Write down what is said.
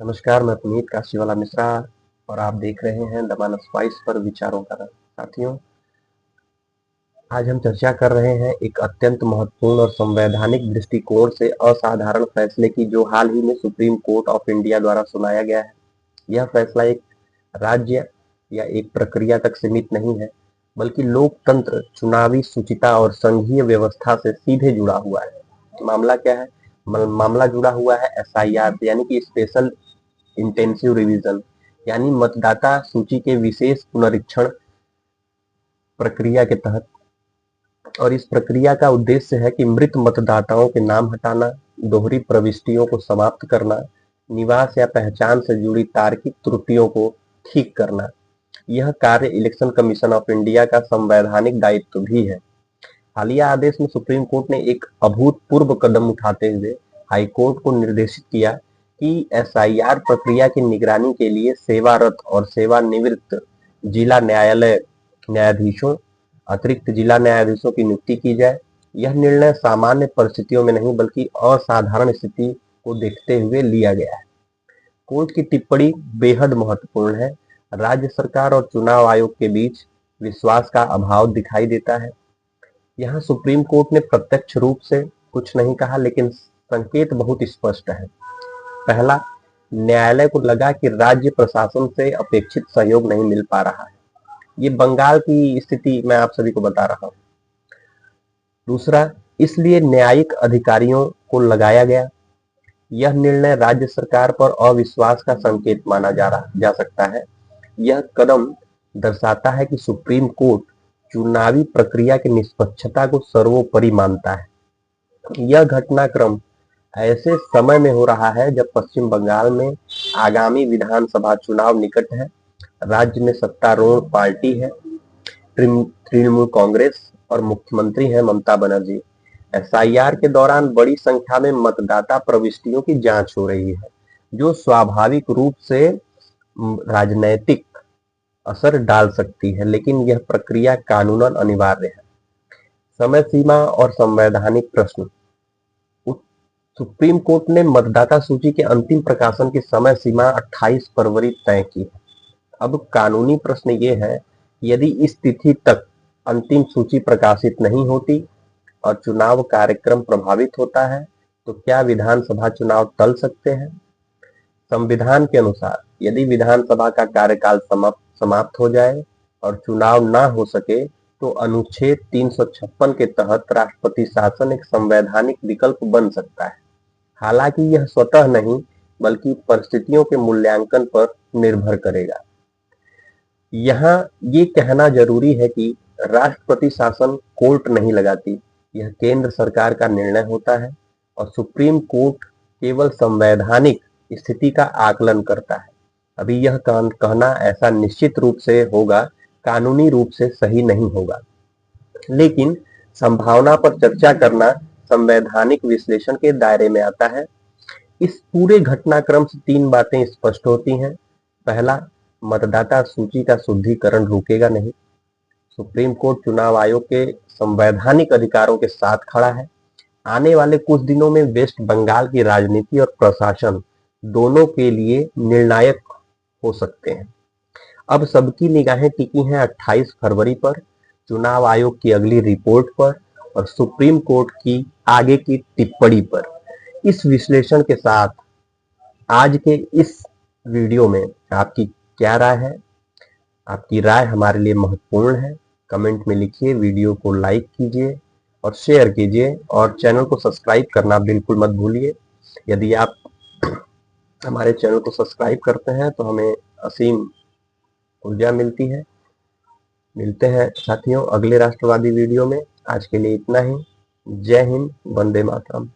नमस्कार, मैं पुनीत काशीवाला मिश्रा और आप देख रहे हैं द मानस वॉइस पर विचारों का रंग। साथियों, आज हम चर्चा कर रहे हैं एक अत्यंत महत्वपूर्ण और संवैधानिक दृष्टिकोण से असाधारण फैसले की, जो हाल ही में सुप्रीम कोर्ट ऑफ इंडिया द्वारा सुनाया गया है। यह फैसला एक राज्य या एक प्रक्रिया तक सीमित नहीं है, बल्कि लोकतंत्र, चुनावी शुचिता और संघीय व्यवस्था से सीधे जुड़ा हुआ है। मामला क्या है? मामला जुड़ा हुआ है एसआईआर यानी कि स्पेशल इंटेंसिव रिवीजन, यानी मतदाता सूची के विशेष पुनरीक्षण प्रक्रिया के तहत। और इस प्रक्रिया का उद्देश्य है कि मृत मतदाताओं के नाम हटाना, दोहरी प्रविष्टियों को समाप्त करना, निवास या पहचान से जुड़ी तार्किक त्रुटियों को ठीक करना। यह कार्य इलेक्शन कमीशन ऑफ इंडिया का संवैधानिक दायित्व भी है। हालिया आदेश में सुप्रीम कोर्ट ने एक अभूतपूर्व कदम उठाते हुए हाईकोर्ट को निर्देशित किया कि एसआईआर प्रक्रिया की निगरानी के लिए सेवारत और सेवानिवृत्त जिला न्यायालय न्यायाधीशों, अतिरिक्त जिला न्यायाधीशों की नियुक्ति की जाए। यह निर्णय सामान्य परिस्थितियों में नहीं, बल्कि असाधारण स्थिति को देखते हुए लिया गया है। कोर्ट की टिप्पणी बेहद महत्वपूर्ण है। राज्य सरकार और चुनाव आयोग के बीच विश्वास का अभाव दिखाई देता है। यहाँ सुप्रीम कोर्ट ने प्रत्यक्ष रूप से कुछ नहीं कहा, लेकिन संकेत बहुत स्पष्ट है। पहला, न्यायालय को लगा कि राज्य प्रशासन से अपेक्षित सहयोग नहीं मिल पा रहा है। ये बंगाल की स्थिति मैं आप सभी को बता रहा हूँ। दूसरा, इसलिए न्यायिक अधिकारियों को लगाया गया। यह निर्णय राज्य सरकार पर अविश्वास का संकेत माना जा सकता है। यह कदम दर्शाता है कि सुप्रीम कोर्ट चुनावी प्रक्रिया की निष्पक्षता को सर्वोपरि मानता है। यह घटनाक्रम ऐसे समय में हो रहा है जब पश्चिम बंगाल में आगामी विधानसभा चुनाव निकट है। राज्य में सत्तारूढ़ पार्टी है तृणमूल कांग्रेस और मुख्यमंत्री है ममता बनर्जी। एसआईआर के दौरान बड़ी संख्या में मतदाता प्रविष्टियों की जांच हो रही है, जो स्वाभाविक रूप से राजनैतिक असर डाल सकती है, लेकिन यह प्रक्रिया कानूनन अनिवार्य है। समय सीमा और संवैधानिक प्रश्न। सुप्रीम कोर्ट ने मतदाता सूची के अंतिम प्रकाशन की समय सीमा 28 फरवरी तय की है। अब कानूनी प्रश्न ये है, यदि इस तिथि तक अंतिम सूची प्रकाशित नहीं होती और चुनाव कार्यक्रम प्रभावित होता है, तो क्या विधानसभा चुनाव टल सकते हैं? संविधान के अनुसार यदि विधानसभा का कार्यकाल समाप्त हो जाए और चुनाव ना हो सके, तो अनुच्छेद 356 के तहत राष्ट्रपति शासन एक संवैधानिक विकल्प बन सकता है। हालांकि यह स्वतः नहीं, बल्कि परिस्थितियों के मूल्यांकन पर निर्भर करेगा। यहाँ ये कहना जरूरी है कि राष्ट्रपति शासन कोर्ट नहीं लगाती, यह केंद्र सरकार का निर्णय होता है और सुप्रीम कोर्ट केवल संवैधानिक स्थिति का आकलन करता है। अभी यह कहना ऐसा निश्चित रूप से होगा, कानूनी रूप से सही नहीं होगा, लेकिन संभावना पर चर्चा करना संवैधानिक विश्लेषण के दायरे में आता है। इस पूरे घटनाक्रम से तीन बातें स्पष्ट होती हैं। पहला, मतदाता सूची का शुद्धिकरण रुकेगा नहीं। सुप्रीम कोर्ट चुनाव आयोग के संवैधानिक अधिकारों के साथ खड़ा है। आने वाले कुछ दिनों में वेस्ट बंगाल की राजनीति और प्रशासन दोनों के लिए निर्णायक हो सकते हैं। अब सबकी निगाहें टिकी हैं 28 फरवरी पर, चुनाव आयोग की अगली रिपोर्ट पर और सुप्रीम कोर्ट की आगे की टिप्पणी पर। इस विश्लेषण के साथ आज के इस वीडियो में आपकी क्या राय है? आपकी राय हमारे लिए महत्वपूर्ण है। कमेंट में लिखिए, वीडियो को लाइक कीजिए और शेयर कीजिए और चैनल को सब्सक्राइब करना बिल्कुल मत भूलिए। यदि आप हमारे चैनल को सब्सक्राइब करते हैं तो हमें असीम ऊर्जा मिलती है। मिलते हैं साथियों अगले राष्ट्रवादी वीडियो में। आज के लिए इतना ही। जय हिंद, वंदे मातरम।